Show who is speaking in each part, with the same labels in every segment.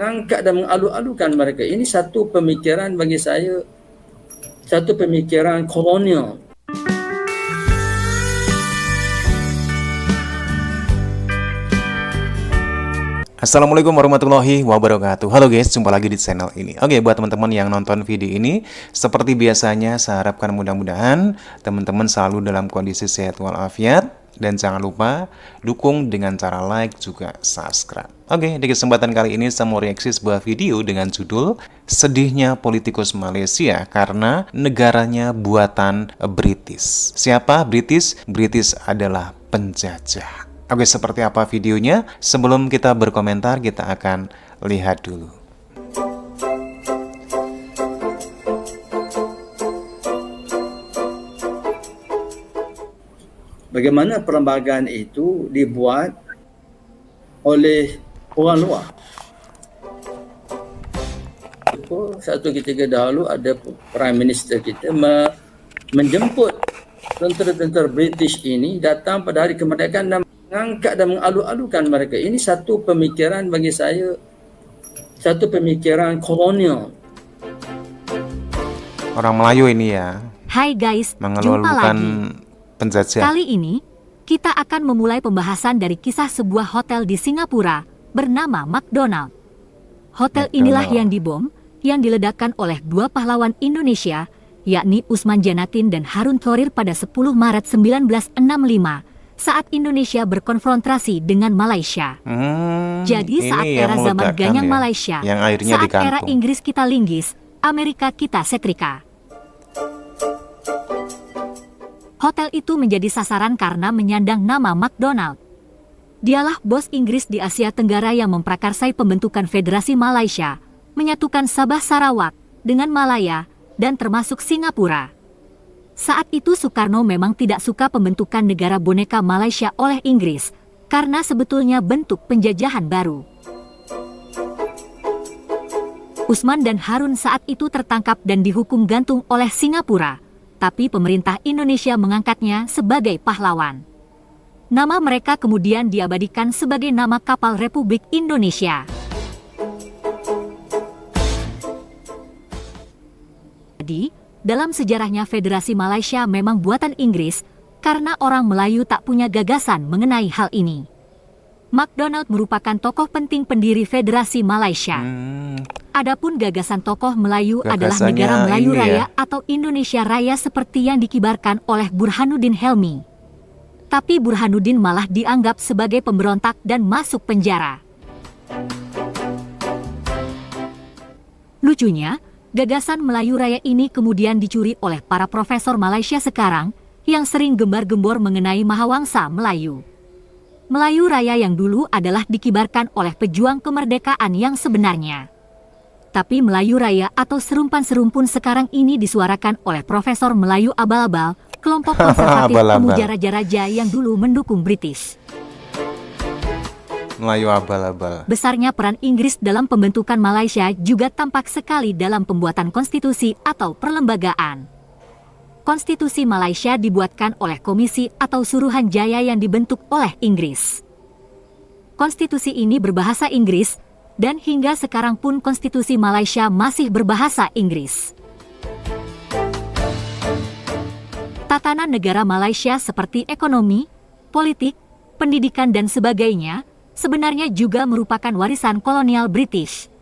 Speaker 1: mengangkat dan mengalu-alukan mereka. Ini satu pemikiran bagi saya, satu pemikiran kolonial.
Speaker 2: Assalamualaikum warahmatullahi wabarakatuh. Halo guys, jumpa lagi di channel ini. Oke, buat teman-teman yang nonton video ini, seperti biasanya saya harapkan mudah-mudahan teman-teman selalu dalam kondisi sehat walafiat. Dan jangan lupa dukung dengan cara like juga subscribe. Oke, di kesempatan kali ini saya mau reaksi sebuah video dengan judul Sedihnya Politikus Malaysia karena negaranya buatan British. Siapa British? British adalah penjajah. Oke, seperti apa videonya? Sebelum kita berkomentar, kita akan lihat dulu.
Speaker 1: Bagaimana perlembagaan itu dibuat oleh orang luar. Satu ketika dahulu ada Prime Minister kita menjemput tentera-tentera British ini datang pada hari kemerdekaan dan mengangkat dan mengalu-alukan mereka. Ini satu pemikiran bagi saya, satu pemikiran kolonial.
Speaker 2: Orang Melayu ini ya.
Speaker 3: Hai guys, jumpa lagi.
Speaker 2: Penjajah.
Speaker 3: Kali ini, kita akan memulai pembahasan dari kisah sebuah hotel di Singapura bernama McDonald. Hotel inilah yang dibom, yang diledakkan oleh dua pahlawan Indonesia, yakni Usman Janatin dan Harun Thorir pada 10 Maret 1965, saat Indonesia berkonfrontasi dengan Malaysia. Jadi saat era zaman Ganyang ya, Malaysia, saat era Inggris kita linggis, Amerika kita setrika. Hotel itu menjadi sasaran karena menyandang nama McDonald. Dialah bos Inggris di Asia Tenggara yang memprakarsai pembentukan Federasi Malaysia, menyatukan Sabah Sarawak dengan Malaya, dan termasuk Singapura. Saat itu Soekarno memang tidak suka pembentukan negara boneka Malaysia oleh Inggris, karena sebetulnya bentuk penjajahan baru. Usman dan Harun saat itu tertangkap dan dihukum gantung oleh Singapura. Tapi pemerintah Indonesia mengangkatnya sebagai pahlawan. Nama mereka kemudian diabadikan sebagai nama kapal Republik Indonesia. Jadi, dalam sejarahnya Federasi Malaysia memang buatan Inggris karena orang Melayu tak punya gagasan mengenai hal ini. McDonald merupakan tokoh penting pendiri Federasi Malaysia. Adapun gagasan tokoh Melayu adalah Negara Melayu Raya atau Indonesia Raya seperti yang dikibarkan oleh Burhanuddin Helmi. Tapi Burhanuddin malah dianggap sebagai pemberontak dan masuk penjara. Lucunya, gagasan Melayu Raya ini kemudian dicuri oleh para profesor Malaysia sekarang yang sering gembar-gembor mengenai Mahawangsa Melayu. Melayu Raya yang dulu adalah dikibarkan oleh pejuang kemerdekaan yang sebenarnya. Tapi Melayu Raya atau serumpan-serumpun sekarang ini disuarakan oleh Profesor Melayu Abal-abal, kelompok konservatif pemuja raja-raja yang dulu mendukung British.
Speaker 2: Melayu abal-abal.
Speaker 3: Besarnya peran Inggris dalam pembentukan Malaysia juga tampak sekali dalam pembuatan konstitusi atau perlembagaan. Konstitusi Malaysia dibuatkan oleh komisi atau Suruhanjaya yang dibentuk oleh Inggris. Konstitusi ini berbahasa Inggris, dan hingga sekarang pun konstitusi Malaysia masih berbahasa Inggris. Tatanan negara Malaysia seperti ekonomi, politik, pendidikan dan sebagainya, sebenarnya juga merupakan warisan kolonial British.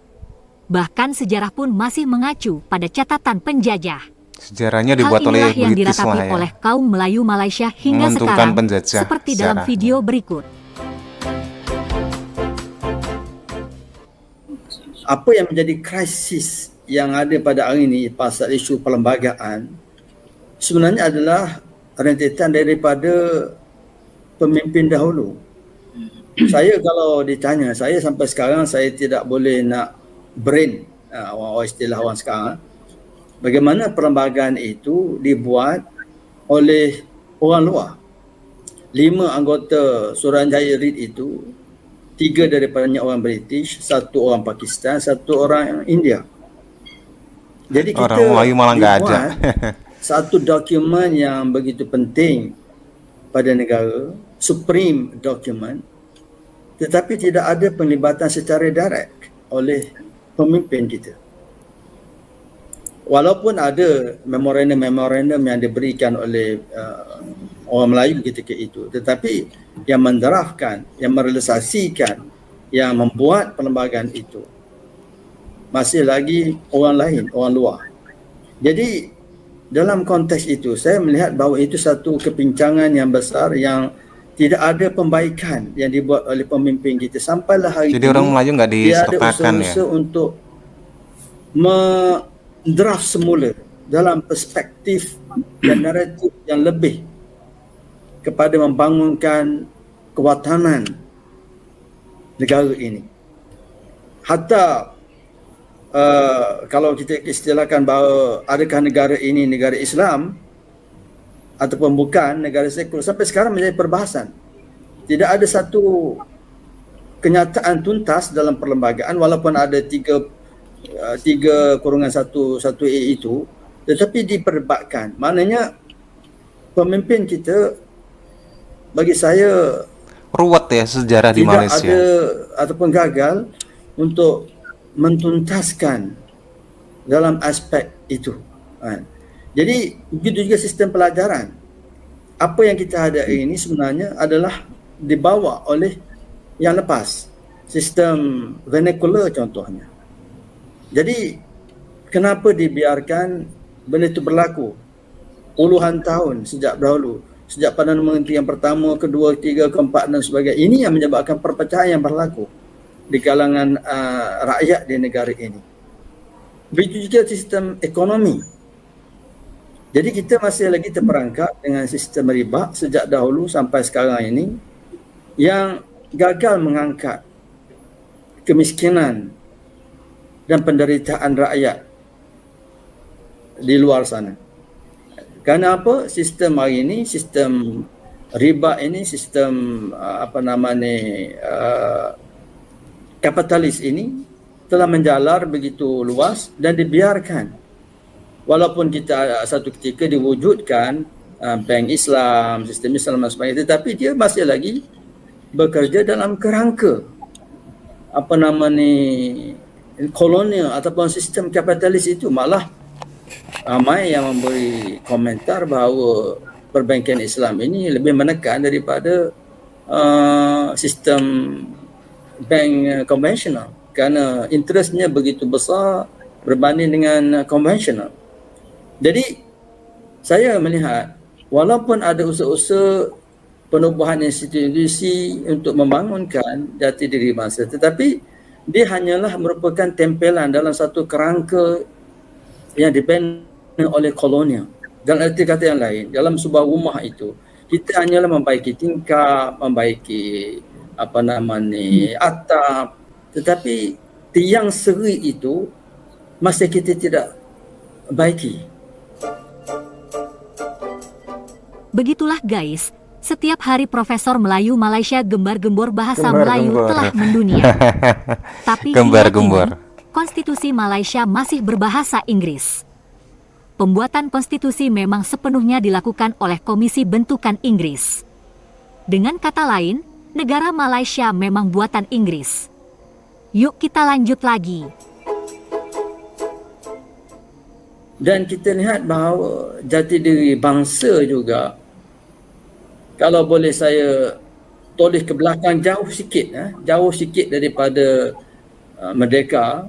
Speaker 3: Bahkan sejarah pun masih mengacu pada catatan penjajah.
Speaker 2: Sejarahnya dibuat oleh
Speaker 3: yang
Speaker 2: British
Speaker 3: diratapi
Speaker 2: lah ya.
Speaker 3: oleh kaum Melayu Malaysia hingga sekarang, seperti dalam video berikut.
Speaker 1: Apa yang menjadi krisis yang ada pada hari ini pasal isu perlembagaan sebenarnya adalah rentetan daripada pemimpin dahulu. Saya kalau ditanya, saya sampai sekarang saya tidak boleh nak brain istilah orang sekarang. Bagaimana perlembagaan itu dibuat oleh orang luar. 5 anggota Suruhanjaya RID itu, 3 daripadanya orang British, 1 orang Pakistan, 1 orang India. Jadi kita
Speaker 2: orang Melayu malah nggak ada.
Speaker 1: Satu dokumen yang begitu penting pada negara, supreme document, tetapi tidak ada penglibatan secara direct. oleh pemimpin kita. Walaupun ada memorandum yang diberikan oleh orang Melayu ketika itu, tetapi yang mendraftkan, yang merealisasikan, yang membuat perlembagaan itu masih lagi orang lain, orang luar. Jadi dalam konteks itu saya melihat bahawa itu satu kepincangan yang besar yang tidak ada pembaikan yang dibuat oleh pemimpin kita sampailah hari
Speaker 2: Jadi
Speaker 1: ini.
Speaker 2: orang Melayu nggak
Speaker 1: Dia ada
Speaker 2: disertakan ya?
Speaker 1: usaha untuk mendraft semula dalam perspektif dan naratif yang lebih kepada membangunkan kewatanan negara ini. Hatta kalau kita istilahkan bahawa adakah negara ini negara Islam ataupun bukan negara sekular, sampai sekarang menjadi perbahasan. Tidak ada satu kenyataan tuntas dalam perlembagaan, walaupun ada 3/1(a) itu, tetapi diperdebatkan. Maknanya pemimpin kita bagi saya
Speaker 2: Ruwet ya sejarah di
Speaker 1: tidak
Speaker 2: Malaysia.
Speaker 1: ada ataupun gagal untuk mentuntaskan dalam aspek itu. Jadi begitu juga sistem pelajaran. Apa yang kita ada ini sebenarnya adalah dibawa oleh yang lepas. Sistem vernacular contohnya. Jadi kenapa dibiarkan benda itu berlaku puluhan tahun sejak dahulu, sejak Perdana Menteri yang pertama, kedua, ketiga, keempat dan sebagainya. Ini yang menyebabkan perpecahan yang berlaku di kalangan rakyat di negara ini. Begitu juga sistem ekonomi. Jadi kita masih lagi terperangkap dengan sistem riba sejak dahulu sampai sekarang ini yang gagal mengangkat kemiskinan dan penderitaan rakyat di luar sana. Kerana apa? Sistem hari ini, sistem riba ini, sistem kapitalis ini telah menjalar begitu luas dan dibiarkan. Walaupun kita satu ketika diwujudkan bank Islam, sistem Islam dan sebagainya, tetapi dia masih lagi bekerja dalam kerangka kolonial ataupun sistem kapitalis itu. Malah ramai yang memberi komentar bahawa perbankan Islam ini lebih menekan daripada sistem bank konvensional kerana interestnya begitu besar berbanding dengan konvensional. Jadi saya melihat walaupun ada usaha-usaha penubuhan institusi untuk membangunkan jati diri bangsa, tetapi dia hanyalah merupakan tempelan dalam satu kerangka yang dibina oleh kolonial. Dalam arti kata yang lain, dalam sebuah rumah itu kita hanyalah membaiki tingkap, membaiki atap, tetapi tiang seri itu masih kita tidak baiki.
Speaker 3: Begitulah guys, setiap hari Profesor Melayu Malaysia gembar-gembor bahasa Melayu telah mendunia. Tapi hingga kini, konstitusi Malaysia masih berbahasa Inggris. Pembuatan konstitusi memang sepenuhnya dilakukan oleh Komisi Bentukan Inggris. Dengan kata lain, negara Malaysia memang buatan Inggris. Yuk kita lanjut lagi.
Speaker 1: Dan kita lihat bahawa jati diri bangsa juga, kalau boleh saya toleh ke belakang jauh sikit daripada merdeka,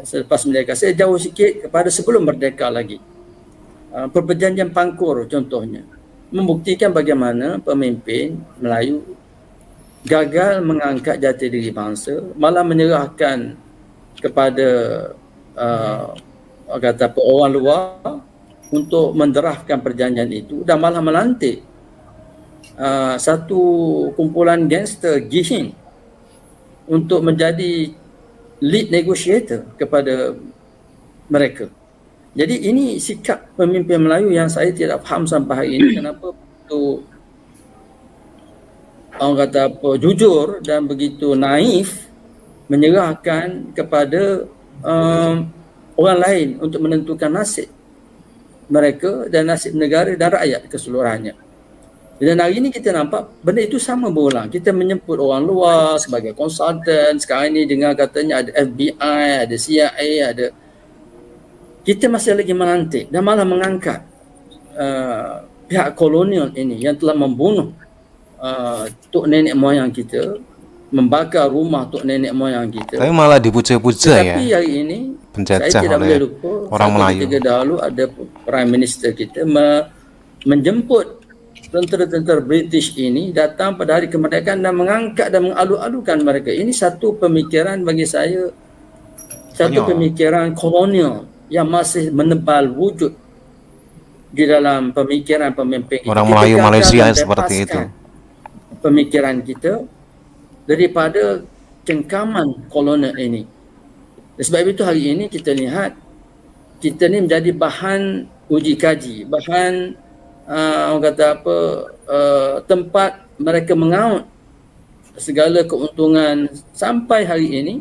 Speaker 1: selepas merdeka, saya jauh sikit kepada sebelum merdeka lagi. Perjanjian Pangkur contohnya membuktikan bagaimana pemimpin Melayu gagal mengangkat jati diri bangsa, malah menyerahkan kepada orang luar untuk menderahkan perjanjian itu dan malah melantik satu kumpulan gangster Gihing untuk menjadi lead negotiator kepada mereka. Jadi ini sikap pemimpin Melayu yang saya tidak faham sampai hari ini kenapa begitu jujur dan begitu naif menyerahkan kepada orang lain untuk menentukan nasib mereka dan nasib negara dan rakyat keseluruhannya. Dan hari ini kita nampak benda itu sama berulang. Kita menyebut orang luar sebagai konsultan. Sekarang ini dengar katanya ada FBI, ada CIA, ada. Kita masih lagi melantik dan malah mengangkat pihak kolonial ini yang telah membunuh tok nenek moyang kita, membakar rumah tok nenek moyang kita.
Speaker 2: Tapi malah dipuja-puja ya.
Speaker 1: Tapi hari ini
Speaker 2: Penjajah
Speaker 1: saya tidak
Speaker 2: oleh
Speaker 1: boleh lupa
Speaker 2: orang Melayu.
Speaker 1: 1 dahulu ada Prime Minister kita menjemput tentera-tentera British ini datang pada hari kemerdekaan dan mengangkat dan mengalu-alukan mereka. Ini satu pemikiran bagi saya, satu pemikiran kolonial yang masih menebal wujud di dalam pemikiran pemimpin kita.
Speaker 2: Orang Melayu Malaysia seperti itu.
Speaker 1: Pemikiran kita daripada cengkaman kolonial ini. Sebab itu hari ini kita lihat kita ni menjadi bahan uji kaji, bahan orang kata apa, tempat mereka mengaut segala keuntungan sampai hari ini.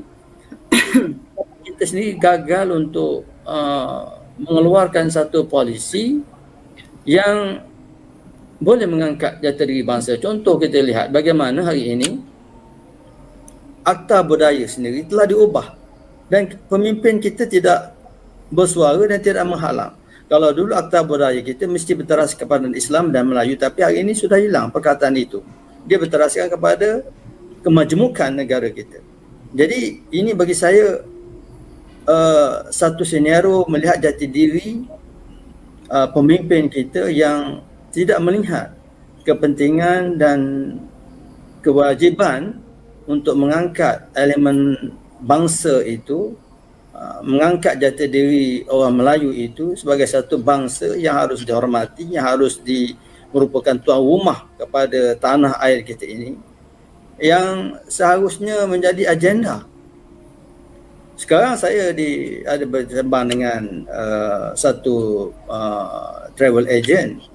Speaker 1: Kita sendiri gagal untuk mengeluarkan satu polisi yang boleh mengangkat jati diri bangsa. Contoh kita lihat bagaimana hari ini Akta Budaya sendiri telah diubah dan pemimpin kita tidak bersuara dan tidak menghalang. Kalau dulu Akta Budaya kita mesti berteras kepada Islam dan Melayu, tapi hari ini sudah hilang perkataan itu. Dia berteraskan kepada kemajemukan negara kita. Jadi ini bagi saya satu senario melihat jati diri pemimpin kita yang tidak melihat kepentingan dan kewajiban untuk mengangkat elemen bangsa itu, mengangkat jati diri orang Melayu itu sebagai satu bangsa yang harus dihormati, yang harus merupakan tuan rumah kepada tanah air kita ini, yang seharusnya menjadi agenda. Sekarang saya ada bersembang dengan satu travel agent.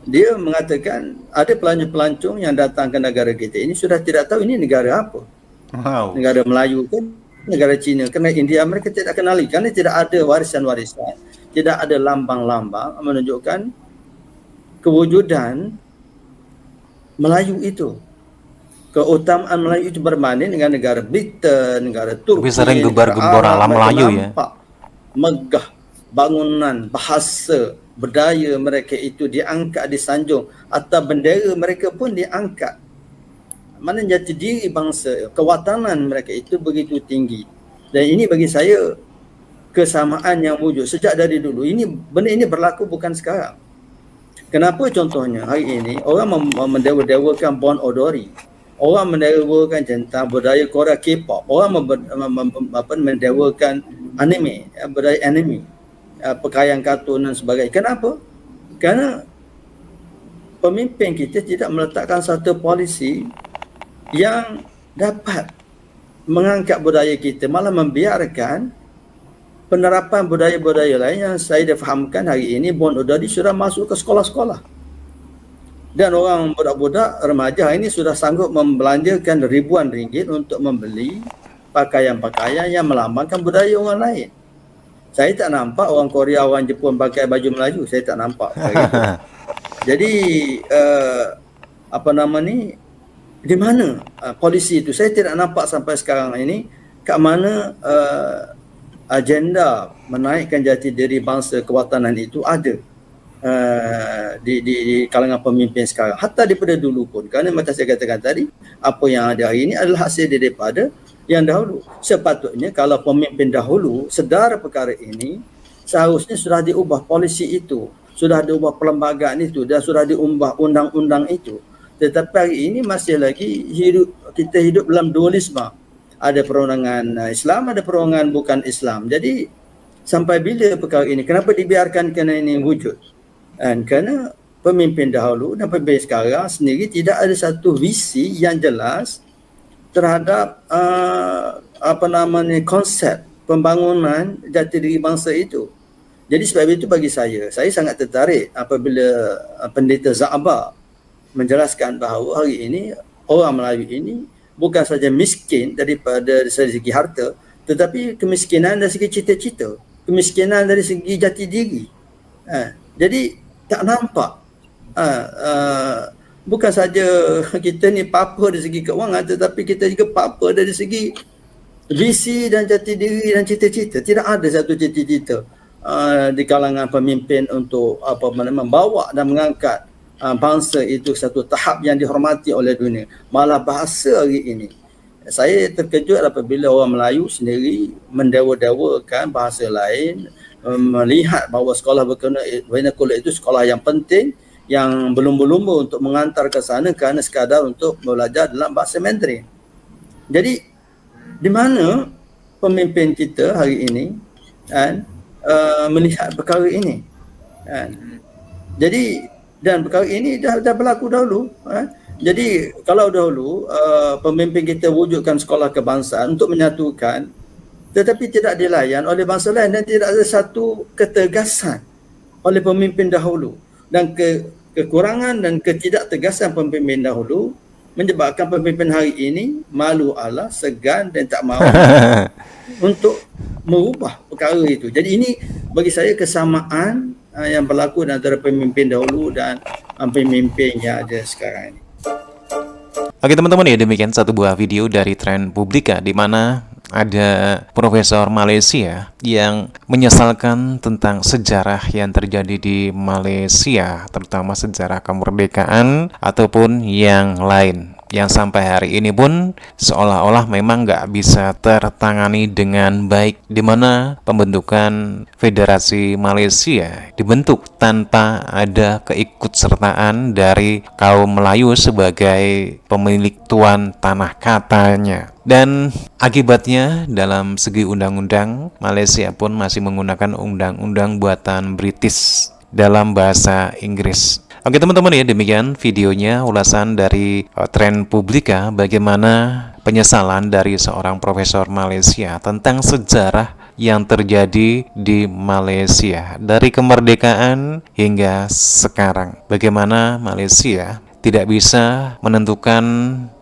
Speaker 1: Dia mengatakan ada pelancong-pelancong yang datang ke negara kita ini sudah tidak tahu ini negara apa.
Speaker 2: Wow.
Speaker 1: Negara Melayu ke, negara Cina, kerana India mereka tidak kenali kerana tidak ada warisan-warisan, tidak ada lambang-lambang menunjukkan kewujudan Melayu itu. Keutamaan Melayu itu berbanding dengan negara Britain, negara Turki,
Speaker 2: Tapi sering gebar-gembor alam Melayu ya.
Speaker 1: Megah bangunan, bahasa, budaya mereka itu diangkat, disanjung, atau bendera mereka pun diangkat. Mana jati diri bangsa, kewatanan mereka itu begitu tinggi. Dan ini bagi saya kesamaan yang wujud sejak dari dulu. Benda ini berlaku bukan sekarang. Kenapa contohnya hari ini orang mendewa-dewakan Bon Odori, orang mendewakan tentang budaya Korea K-pop, orang mendewakan anime, budaya anime, pakaian kartun dan sebagainya. Kenapa? Kerana pemimpin kita tidak meletakkan satu polisi yang dapat mengangkat budaya kita, malah membiarkan penerapan budaya-budaya lain yang saya fahamkan hari ini Bon Odori sudah masuk ke sekolah-sekolah. Dan orang budak-budak remaja ini sudah sanggup membelanjakan ribuan ringgit untuk membeli pakaian-pakaian yang melambangkan budaya orang lain. Saya tak nampak orang Korea, orang Jepun pakai baju Melayu. Saya tak nampak. Jadi di mana polisi itu? Saya tidak nampak sampai sekarang ini kat mana agenda menaikkan jati diri bangsa kewatanan itu ada di kalangan pemimpin sekarang. Hatta daripada dulu pun. Kerana macam saya katakan tadi, apa yang ada hari ini adalah hasil daripada yang dahulu. Sepatutnya kalau pemimpin dahulu sedar perkara ini, seharusnya sudah diubah polisi itu, sudah diubah perlembagaan itu dan sudah diubah undang-undang itu. Tetapi hari ini masih lagi kita hidup dalam dualisme. Ada perundangan Islam, ada perundangan bukan Islam. Jadi sampai bila perkara ini? Kenapa dibiarkan kerana ini wujud? Dan kerana pemimpin dahulu dan pemimpin sekarang sendiri tidak ada satu visi yang jelas terhadap konsep pembangunan jati diri bangsa itu. Jadi sebab itu bagi saya sangat tertarik apabila Pendeta Za'ba menjelaskan bahawa hari ini orang Melayu ini bukan saja miskin dari segi harta, tetapi kemiskinan dari segi cita-cita, kemiskinan dari segi jati diri. Jadi tak nampak bukan saja kita ni papa dari segi keuangan, tetapi kita juga papa dari segi visi dan jati diri dan cita-cita. Tidak ada satu cita-cita di kalangan pemimpin untuk membawa dan mengangkat bangsa itu satu tahap yang dihormati oleh dunia. Malah bahasa hari ini, saya terkejut apabila orang Melayu sendiri mendewa-dewakan bahasa lain, melihat bahawa sekolah vernacular itu sekolah yang penting, yang berlumba-lumba untuk mengantar ke sana kerana sekadar untuk belajar dalam bahasa Mandarin. Jadi di mana pemimpin kita hari ini melihat perkara ini? Jadi dan perkara ini dah berlaku dahulu. Jadi kalau dahulu pemimpin kita wujudkan sekolah kebangsaan untuk menyatukan, tetapi tidak dilayan oleh bangsa lain dan tidak ada satu ketegasan oleh pemimpin dahulu, dan kekurangan dan ketidaktegasan pemimpin dahulu menyebabkan pemimpin hari ini malu Allah, segan dan tak mahu untuk merubah perkara itu. Jadi ini bagi saya kesamaan yang berlaku antara pemimpin dahulu dan pemimpin yang ada sekarang ini.
Speaker 2: Oke teman-teman, ya demikian satu buah video dari Trend Publika di mana ada profesor Malaysia yang menyesalkan tentang sejarah yang terjadi di Malaysia, terutama sejarah kemerdekaan ataupun yang lain, yang sampai hari ini pun seolah-olah memang nggak bisa tertangani dengan baik, di mana pembentukan Federasi Malaysia dibentuk tanpa ada keikutsertaan dari kaum Melayu sebagai pemilik tuan tanah katanya. Dan akibatnya dalam segi undang-undang, Malaysia pun masih menggunakan undang-undang buatan British dalam bahasa Inggris. Oke teman-teman, ya demikian videonya, ulasan dari Trend Publika bagaimana penyesalan dari seorang profesor Malaysia tentang sejarah yang terjadi di Malaysia dari kemerdekaan hingga sekarang. Bagaimana Malaysia tidak bisa menentukan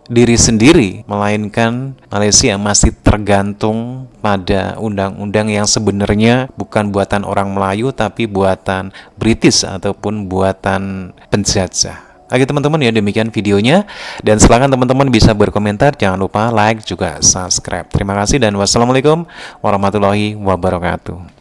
Speaker 2: diri sendiri, melainkan Malaysia masih tergantung pada undang-undang yang sebenarnya bukan buatan orang Melayu tapi buatan British ataupun buatan penjajah. Oke teman-teman, ya demikian videonya, dan silakan teman-teman bisa berkomentar, jangan lupa like juga subscribe. Terima kasih dan wassalamualaikum warahmatullahi wabarakatuh.